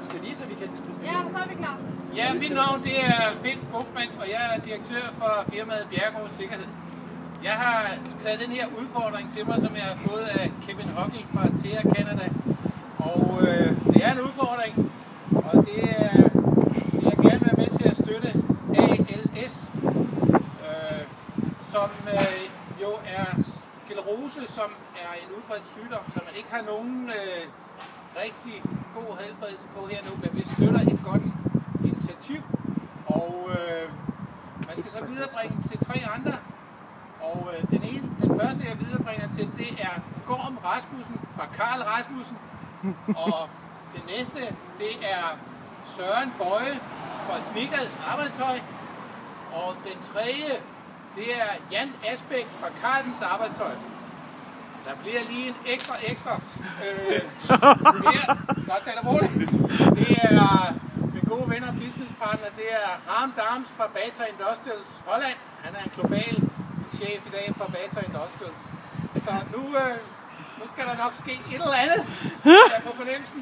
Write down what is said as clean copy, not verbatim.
skal lige så vi kan... Ja, så er vi klar. Ja, mit navn det er Finn Vogtmann, og jeg er direktør for firmaet Bjerregaard Sikkerhed. Jeg har taget den her udfordring til mig, som jeg har fået af Kevin Hockel fra TEA Canada. Og det er en udfordring, og det er, jeg gerne være med til at støtte ALS, som jo er sklerose, som er en udbredt sygdom, som man ikke har nogen rigtig god helbredelse på her nu, men vi støtter et godt initiativ, og man skal så viderebringe til 3 andre, og den første jeg viderebringer til, det er Gorm Rasmussen fra Karl Rasmussen, og den næste, det er Søren Bøje fra Snickers Arbejdstøj, og den tredje, det er Jan Asbæk fra Carlsens Arbejdstøj. Der bliver lige en ekstra mere. Godt, tag det roligt. Det er min gode venner og businesspartner, det er Harm Dams fra Bata Industrials Holland. Han er en global chef i dag for Bata Industrials. Så nu skal der nok ske et eller andet. Jeg får fornemmelsen.